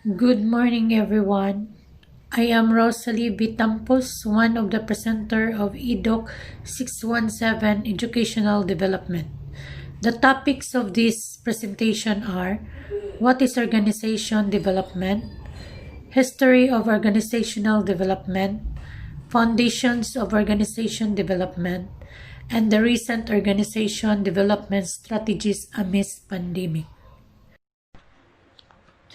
Good morning, everyone. I am Rosalie Vitampos, one of the presenter of Educ 617 Educational Development. The topics of this presentation are: what is organization development, history of organizational development, foundations of organization development, and the recent organization development strategies amidst pandemic.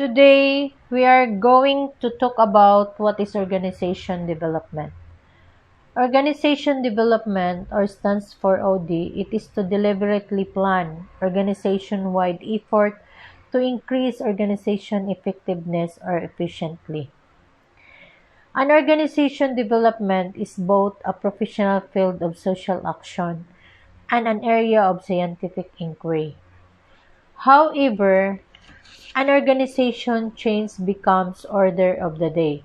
Today, we are going to talk about what is organization development. Organization development, or stands for OD, it is to deliberately plan organization-wide effort to increase organization effectiveness or efficiently. An organization development is both a professional field of social action and an area of scientific inquiry. However, an organization change becomes order of the day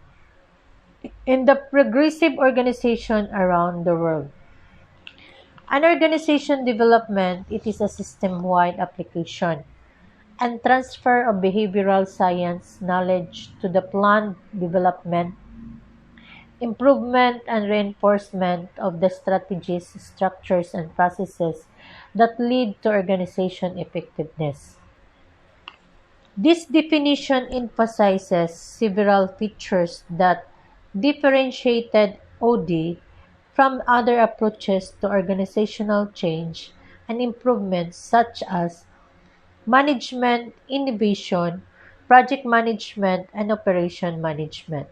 in the progressive organization around the world. An organization development, it is a system-wide application and transfer of behavioral science knowledge to the planned development, improvement and reinforcement of the strategies, structures, and processes that lead to organization effectiveness. This definition emphasizes several features that differentiated OD from other approaches to organizational change and improvement such as management, innovation, project management, and operation management.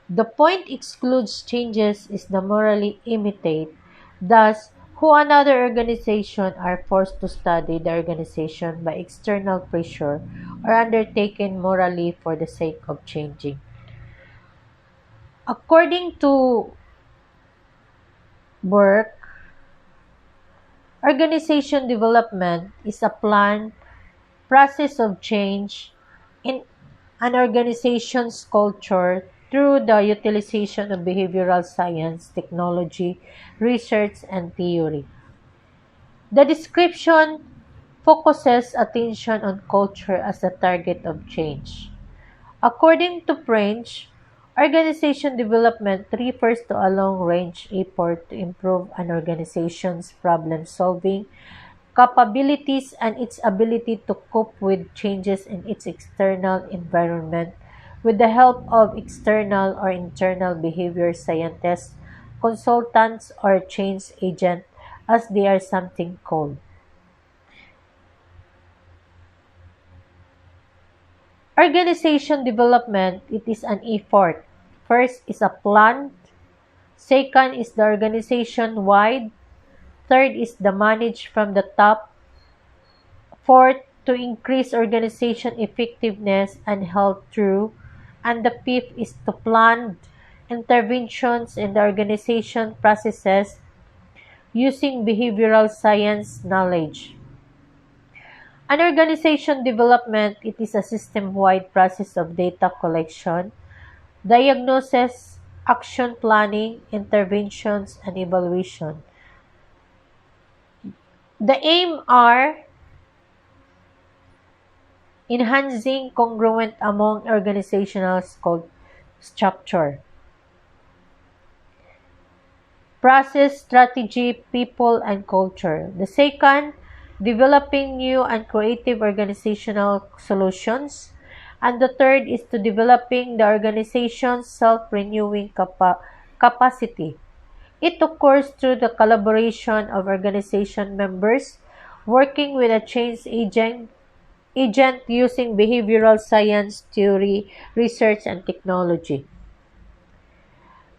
The point excludes changes is the morally imitate, thus who another organization are forced to study the organization by external pressure or undertaken morally for the sake of changing. According to Burke, organization development is a planned process of change in an organization's culture through the utilization of behavioral science, technology, research, and theory. The description focuses attention on culture as a target of change. According to French, organization development refers to a long-range effort to improve an organization's problem-solving capabilities and its ability to cope with changes in its external environment with the help of external or internal behavior scientists, consultants, or change agents, as they are something called. Organization development, it is an effort. First is a plan. Second is the organization wide. Third is the managed from the top. Fourth, to increase organization effectiveness and health through. And the fifth is to plan interventions in the organization processes using behavioral science knowledge. An organization development, it is a system-wide process of data collection, diagnosis, action planning, interventions, and evaluation. The aim are enhancing congruent among organizational structure, process, strategy, people, and culture. The second, developing new and creative organizational solutions. And the third is to developing the organization's self-renewing capacity. It occurs through the collaboration of organization members working with a change agent using behavioral science, theory, research, and technology.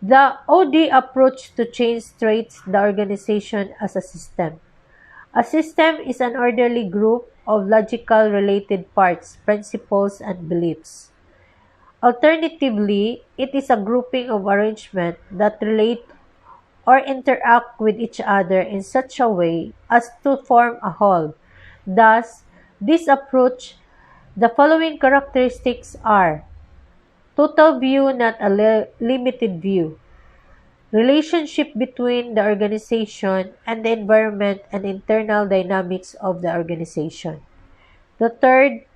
The OD approach to change treats the organization as a system. A system is an orderly group of logical related parts, principles, and beliefs. Alternatively, it is a grouping of arrangements that relate or interact with each other in such a way as to form a whole. Thus, this approach, the following characteristics are: total view, not a limited view; relationship between the organization and the environment and internal dynamics of the organization. The third,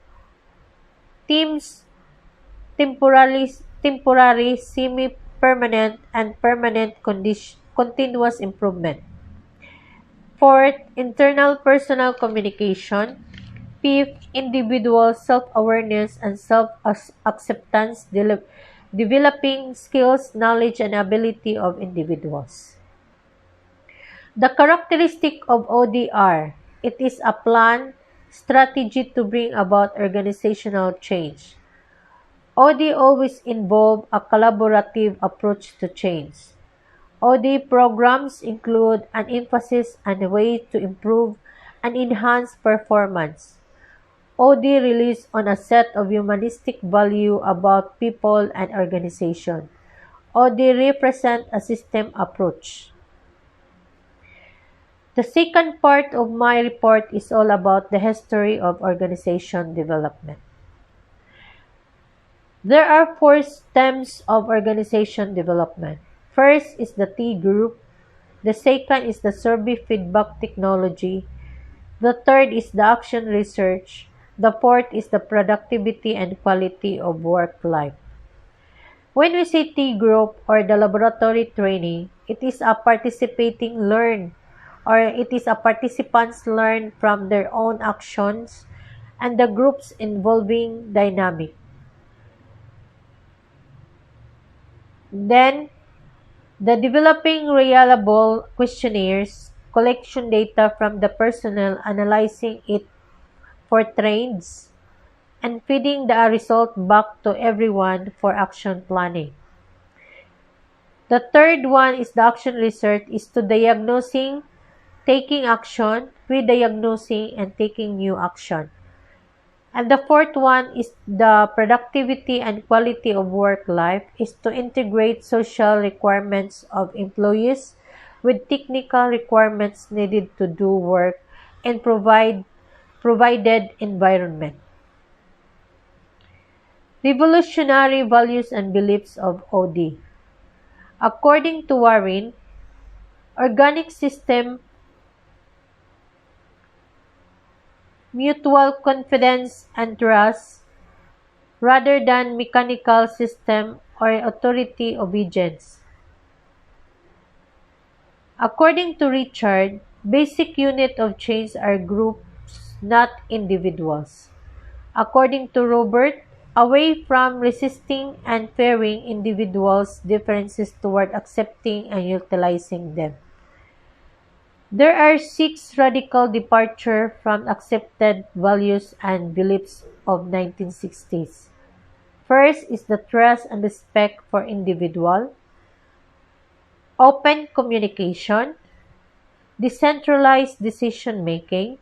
teams temporary, semi-permanent, and permanent continuous improvement. Fourth, internal personal communication. Fifth, individual self-awareness and self-acceptance, developing skills, knowledge, and ability of individuals. The characteristic of ODR, it is a plan, strategy to bring about organizational change. OD always involve a collaborative approach to change. OD programs include an emphasis on a way to improve and enhance performance. OD relies on a set of humanistic value about people and organization. OD represent a system approach. The second part of my report is all about the history of organization development. There are four stems of organization development. First is the T group. The second is the survey feedback technology. The third is the action research. The fourth is the productivity and quality of work life. When we say T group or the laboratory training, it is a participants learn from their own actions and the group's involving dynamic. Then, the developing reliable questionnaires, collection data from the personnel, analyzing it for trends, and feeding the result back to everyone for action planning. The third one is the action research is to diagnosing, taking action, re-diagnosing, and taking new action. And the fourth one is the productivity and quality of work life is to integrate social requirements of employees with technical requirements needed to do work and provided environment. Revolutionary values and beliefs of OD. According to Warren, organic system, mutual confidence and trust, rather than mechanical system or authority obedience. According to Richard, basic unit of change are groups, not individuals. According to Robert, away from resisting and fearing individuals' differences toward accepting and utilizing them. There are 6 radical departures from accepted values and beliefs of 1960s. First is the trust and respect for individual, open communication, decentralized decision-making,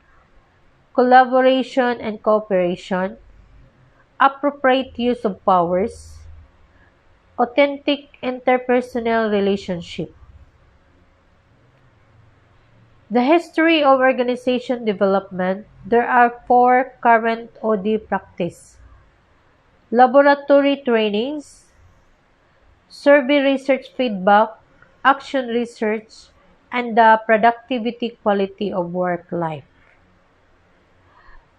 collaboration and cooperation, appropriate use of powers, authentic interpersonal relationship. The history of organization development, there are 4 current OD practice. Laboratory trainings, survey research feedback, action research, and the productivity quality of work life.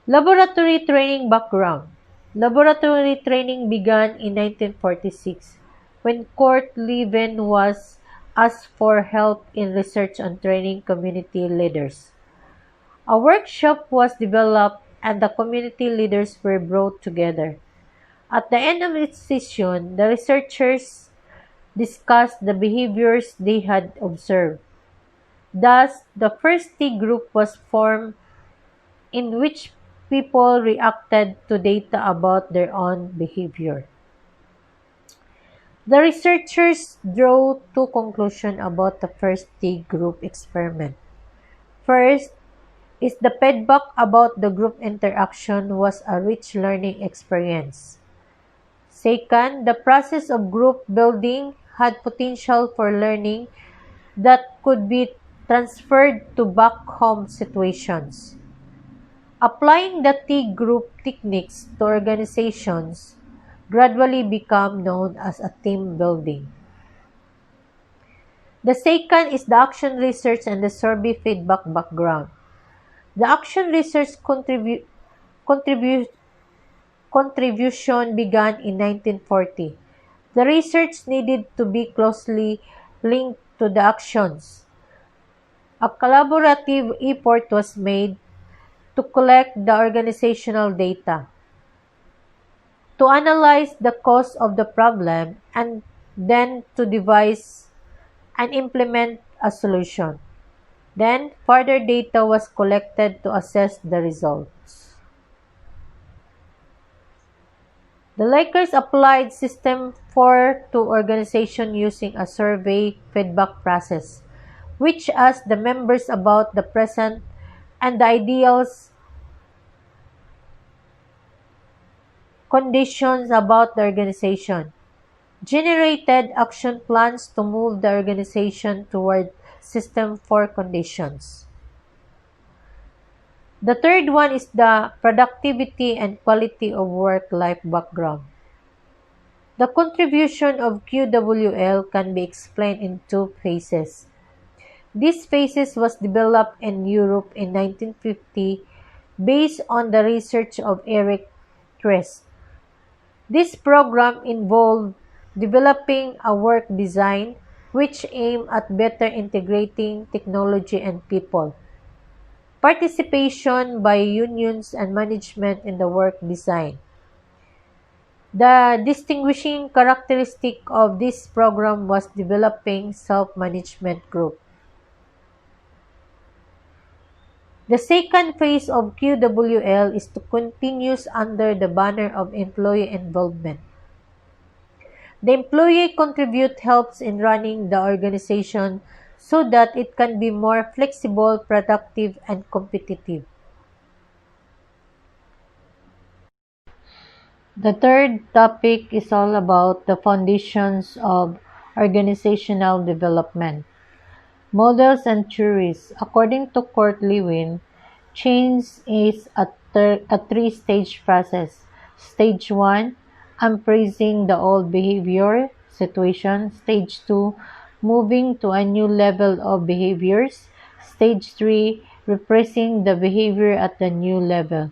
Laboratory training background. Laboratory training began in 1946 when Kurt Levin was asked for help in research on training community leaders. A workshop was developed and the community leaders were brought together. At the end of its session, the researchers discussed the behaviors they had observed. Thus, the first T group was formed in which people reacted to data about their own behavior. The researchers drew 2 conclusions about the first T group experiment. First, is the feedback about the group interaction was a rich learning experience. Second, the process of group building had potential for learning that could be transferred to back-home situations. Applying the T group techniques to organizations gradually become known as a team building. The second is the action research and the survey feedback background. The action research contribution contribution began in 1940. The research needed to be closely linked to the actions. A collaborative effort was made to collect the organizational data, to analyze the cause of the problem, and then to devise and implement a solution. Then, further data was collected to assess the results. The Lakers applied System 4 to organization using a survey feedback process, which asked the members about the present and the ideals conditions about the organization, generated action plans to move the organization toward System 4 conditions. The third one is the productivity and quality of work-life background. The contribution of QWL can be explained in two phases. This phase was developed in Europe in 1950 based on the research of Eric Trest. This program involved developing a work design which aimed at better integrating technology and people. Participation by unions and management in the work design. The distinguishing characteristic of this program was developing self-management group. The second phase of QWL is to continues under the banner of employee involvement. The employee contribute helps in running the organization so that it can be more flexible, productive, and competitive. The third topic is all about the foundations of organizational development. Models and theories. According to Kurt Lewin, change is a three-stage process. Stage 1, unfreezing the old behavior situation. Stage 2, moving to a new level of behaviors. Stage 3, repressing the behavior at the new level.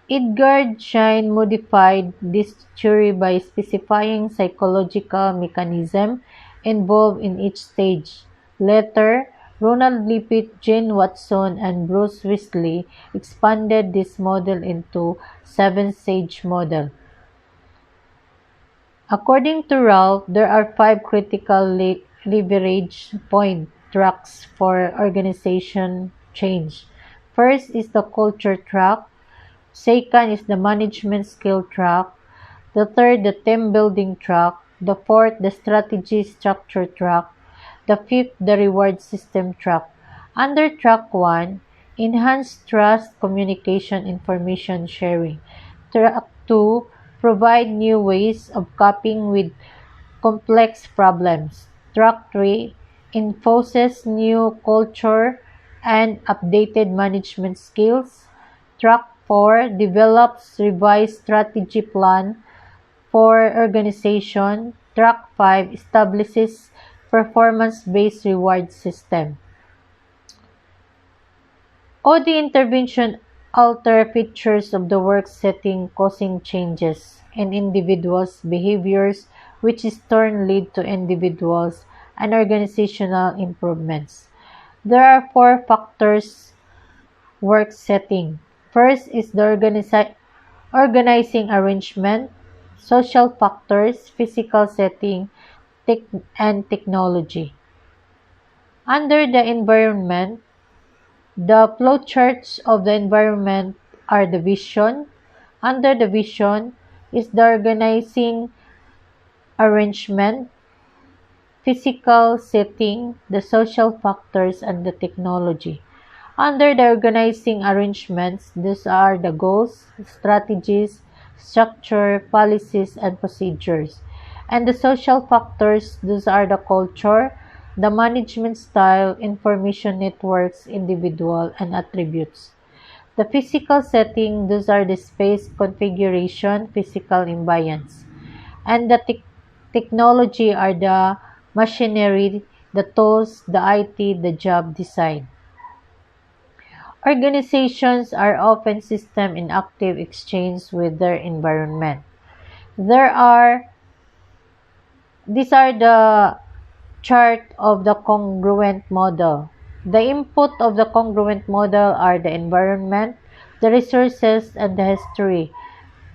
Edgar Schein modified this theory by specifying psychological mechanisms involved in each stage. Later, Ronald Lippitt, Jane Watson, and Bruce Wesley expanded this model into seven-stage model. According to Ralph, there are 5 critical leverage point tracks for organization change. First is the culture track. Second is the management skill track. The third, the team building track. The fourth, the strategy structure track. The fifth, the reward system track. Under track 1, enhance trust, communication, information sharing. Track 2, provide new ways of coping with complex problems. Track 3, enforces new culture and updated management skills. Track 4, develops revised strategy plan for organization. Track 5, establishes performance-based reward system. OD intervention alter features of the work setting, causing changes in individuals' behaviors, which in turn lead to individuals and organizational improvements. There are 4 factors work setting. First is the organizing arrangement, social factors, physical setting, and technology. Under the environment, the flowcharts of the environment are the vision. Under the vision is the organizing arrangement, physical setting, the social factors, and the technology. Under the organizing arrangements, these are the goals, strategies, structure, policies, and procedures. And the social factors, these are the culture, the management style, information networks, individual, and attributes. The physical setting, those are the space configuration, physical ambience. And the technology are the machinery, the tools, the IT, the job design. Organizations are often systems in active exchange with their environment. There are These are the chart of the congruent model. The input of the congruent model are the environment, the resources, and the history.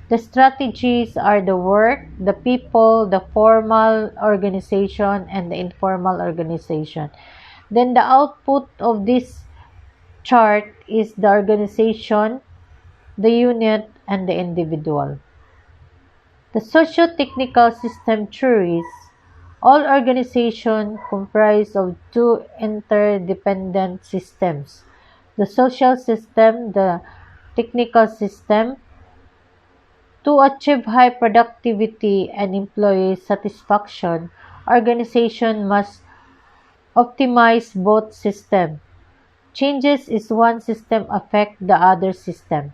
The strategies are the work, the people, the formal organization, and the informal organization. Then the output of this chart is the organization, the unit, and the individual. The socio-technical system theories. All organizations comprise of two interdependent systems: the social system, the technical system. To achieve high productivity and employee satisfaction, organization must optimize both systems. Changes in one system affect the other system.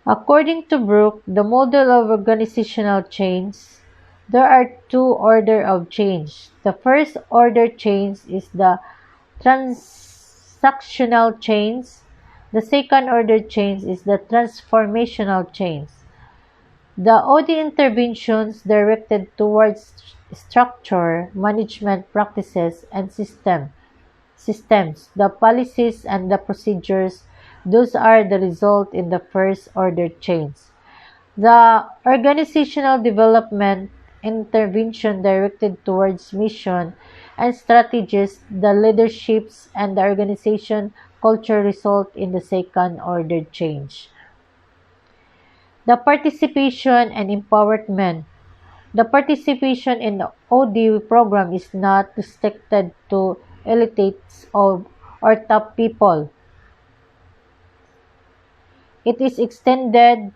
According to Brooke, the model of organizational change, there are two orders of change. The first order change is the transactional change. The second order change is the transformational change. The OD interventions directed towards structure, management practices, and systems, the policies and the procedures, those are the result in the first order change. The organizational development intervention directed towards mission and strategies, the leaderships and the organization culture result in the second order change. The participation and empowerment. The participation in the OD program is not restricted to elites or top people. It is extended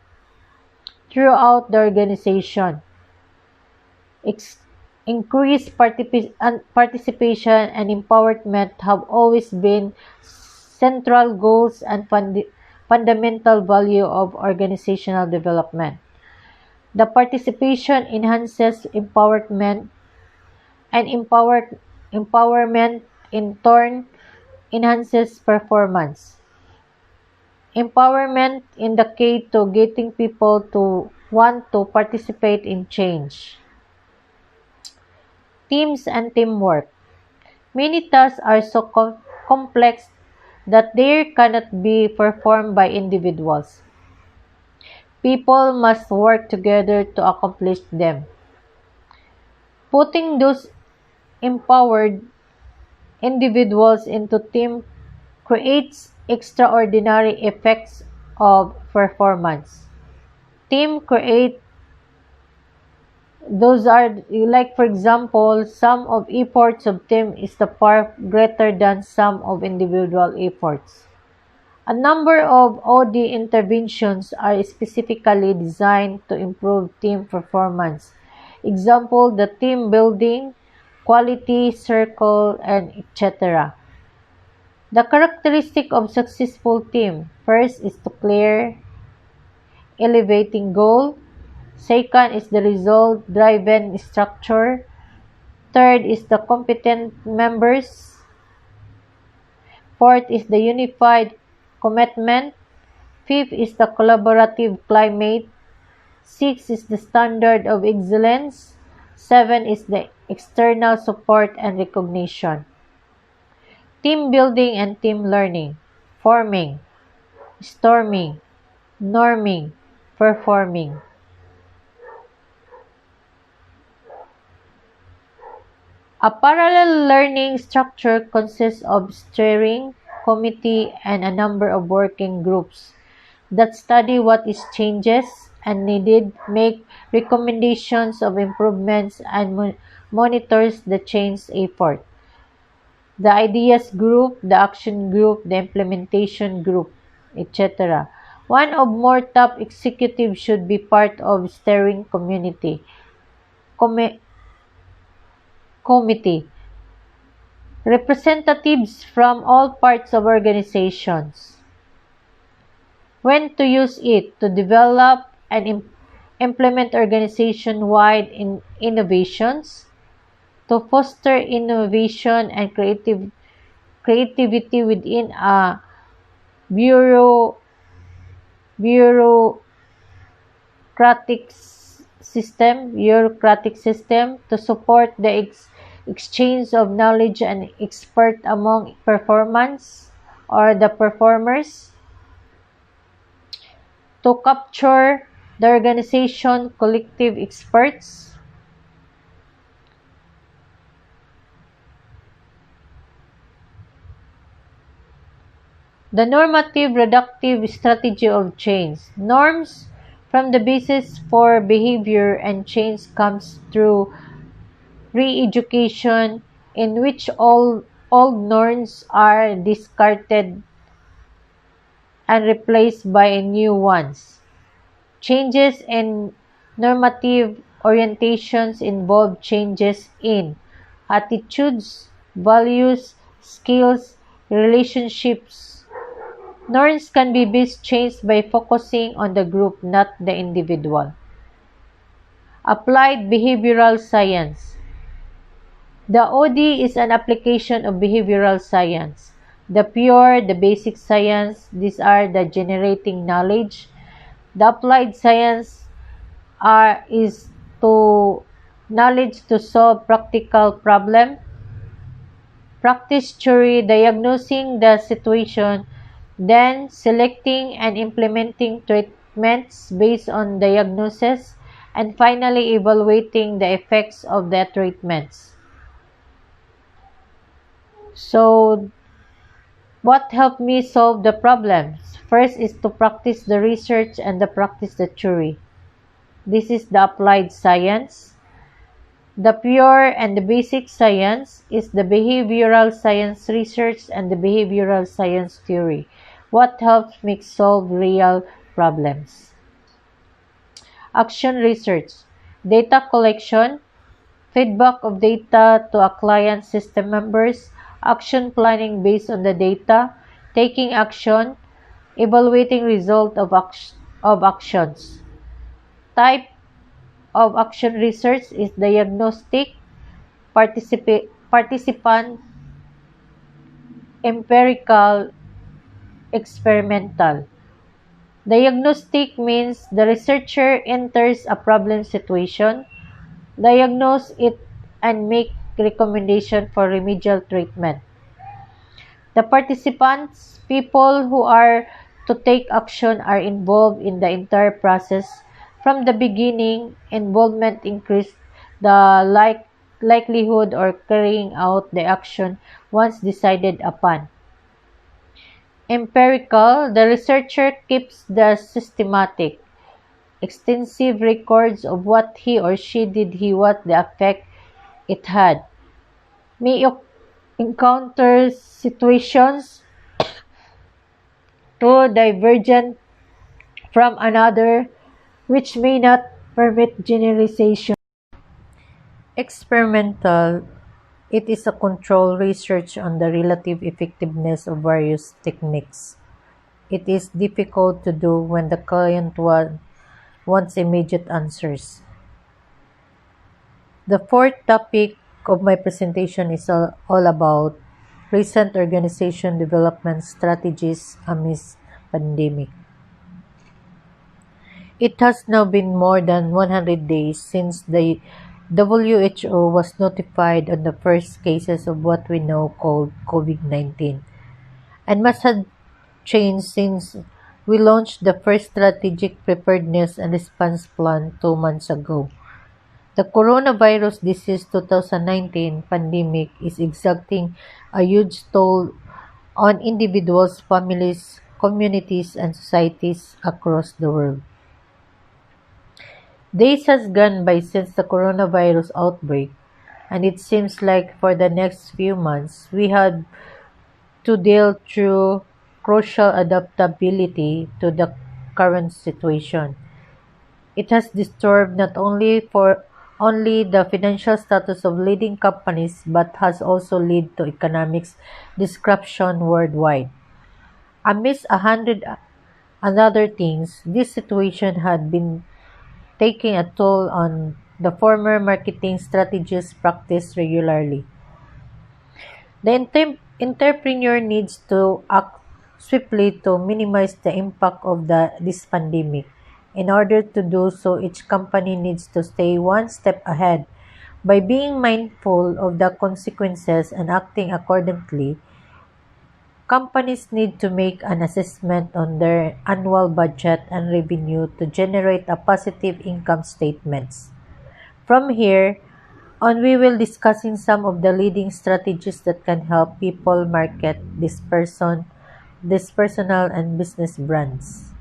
throughout the organization. Ex- Increased participation and empowerment have always been central goals and fundamental value of organizational development. The participation enhances empowerment, and empowerment in turn enhances performance. Empowerment in the key to getting people to want to participate in change. Teams and teamwork. Many tasks are so complex that they cannot be performed by individuals. People must work together to accomplish them. Putting those empowered individuals into team creates extraordinary effects of performance. Team create those are like, for example, sum of efforts of team is the far greater than sum of individual efforts. A number of OD interventions are specifically designed to improve team performance. Example, the team building, quality circle, and etc. The characteristic of successful team. First is to clear, elevating goal. Second is the result-driven structure. Third is the competent members. Fourth is the unified commitment. Fifth is the collaborative climate. Six is the standard of excellence. Seven is the external support and recognition. Team building and team learning. Forming, storming, norming, performing. A parallel learning structure consists of steering committee and a number of working groups that study what is changes and needed, make recommendations of improvements, and monitors the change effort. The ideas group, the action group, the implementation group, etc. One or more top executives should be part of steering committee. Representatives from all parts of organizations. When to use it to develop and implement organization-wide innovations, to foster innovation and creativity within a bureaucratic system to support the exchange of knowledge and expert among performance or the performers, to capture the organization collective experts. The normative reductive strategy of change. Norms from the basis for behavior and change comes through re-education, in which all old norms are discarded and replaced by new ones. Changes in normative orientations involve changes in attitudes, values, skills, relationships. Norms can be best changed by focusing on the group, not the individual. Applied behavioral science. The OD is an application of behavioral science. The pure, the basic science, these are the generating knowledge. The applied science is to knowledge to solve practical problem. Practice theory, diagnosing the situation, then selecting and implementing treatments based on diagnosis, and finally evaluating the effects of the treatments. So, what helped me solve the problems? First is to practice the research and to practice the theory. This is the applied science. The pure and the basic science is the behavioral science research and the behavioral science theory. What helps me solve real problems? Action research, data collection, feedback of data to a client system members, action planning based on the data, taking action, evaluating result of actions. Type of action research is diagnostic, participant, empirical, experimental. Diagnostic means the researcher enters a problem situation, diagnose it, and make recommendation for remedial treatment. The participants, people who are to take action, are involved in the entire process. From the beginning, involvement increases the likelihood of carrying out the action once decided upon. Empirical, the researcher keeps the systematic, extensive records of what he or she did, what the effect it had. May encounter situations too divergent from another which may not permit generalization. Experimental, it is a controlled research on the relative effectiveness of various techniques. It is difficult to do when the client wants immediate answers. The fourth topic of my presentation is all about recent organization development strategies amidst pandemic. It has now been more than 100 days since the WHO was notified on the first cases of what we now call COVID-19, and must have changed since we launched the first strategic preparedness and response plan 2 months ago. The coronavirus disease 2019 pandemic is exacting a huge toll on individuals, families, communities, and societies across the world. Days has gone by since the coronavirus outbreak, and it seems like for the next few months we had to deal through crucial adaptability to the current situation. It has disturbed not only the financial status of leading companies but has also led to economic disruption worldwide. Amidst 100 other things, this situation had been taking a toll on the former marketing strategies practiced regularly. The Entrepreneur needs to act swiftly to minimize the impact of this pandemic. In order to do so, each company needs to stay one step ahead. By being mindful of the consequences and acting accordingly, companies need to make an assessment on their annual budget and revenue to generate a positive income statements. From here on, we will discussing some of the leading strategies that can help people market this personal and business brands.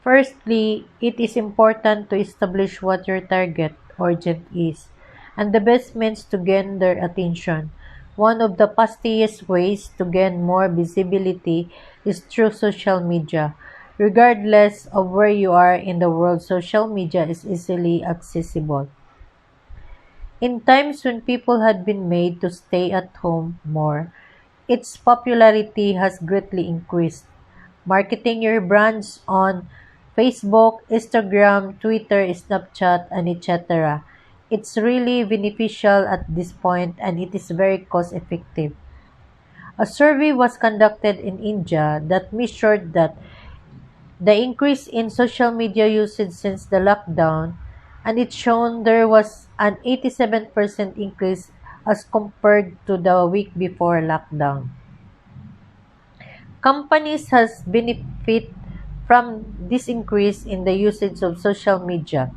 Firstly, it is important to establish what your target audience is and the best means to gain their attention. One of the fastest ways to gain more visibility is through social media. Regardless of where you are in the world, social media is easily accessible. In times when people had been made to stay at home more, its popularity has greatly increased. Marketing your brands on Facebook, Instagram, Twitter, Snapchat, and etc. It's really beneficial at this point and it is very cost effective. A survey was conducted in India that measured that the increase in social media usage since the lockdown, and it shown there was an 87% increase as compared to the week before lockdown. Companies has benefit from this increase in the usage of social media,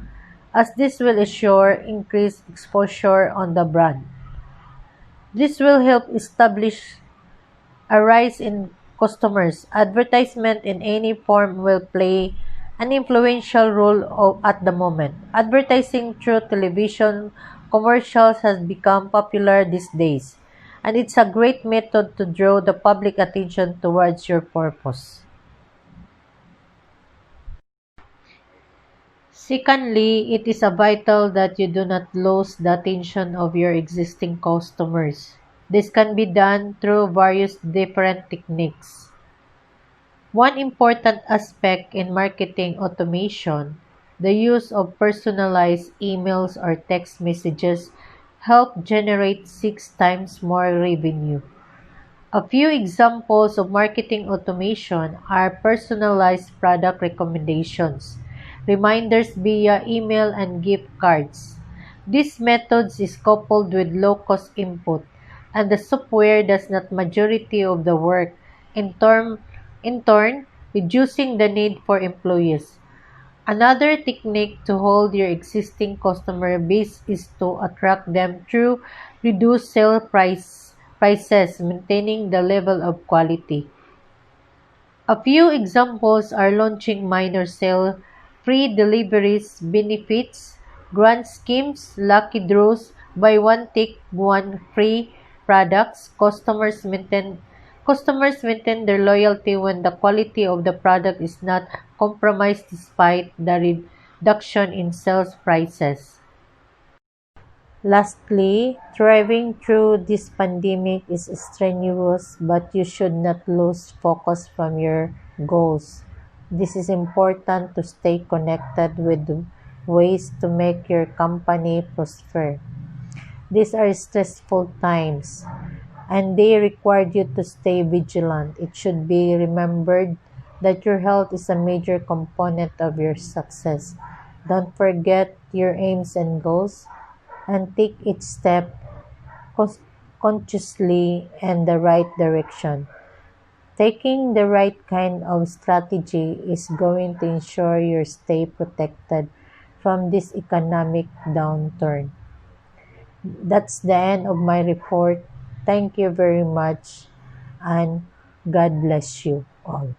as this will ensure increased exposure on the brand. This will help establish a rise in customers. Advertisement in any form will play an influential role at the moment. Advertising through television commercials has become popular these days, and it's a great method to draw the public attention towards your purpose. Secondly, it is vital that you do not lose the attention of your existing customers. This can be done through various different techniques. One important aspect in marketing automation, the use of personalized emails or text messages, help generate 6 times more revenue. A few examples of marketing automation are personalized product recommendations, reminders via email, and gift cards. This method is coupled with low-cost input, and the software does not majority of the work, in turn, in turn reducing the need for employees. Another technique to hold your existing customer base is to attract them through reduced prices, maintaining the level of quality. A few examples are launching minor sale, free deliveries, benefits, grant schemes, lucky draws, buy one take one free products. Customers maintain their loyalty when the quality of the product is not compromised despite the reduction in sales prices. Lastly, thriving through this pandemic is strenuous, but you should not lose focus from your goals. This is important to stay connected with ways to make your company prosper. These are stressful times, and they require you to stay vigilant. It should be remembered that your health is a major component of your success. Don't forget your aims and goals, and take each step consciously in the right direction. Taking the right kind of strategy is going to ensure you stay protected from this economic downturn. That's the end of my report. Thank you very much, and God bless you all.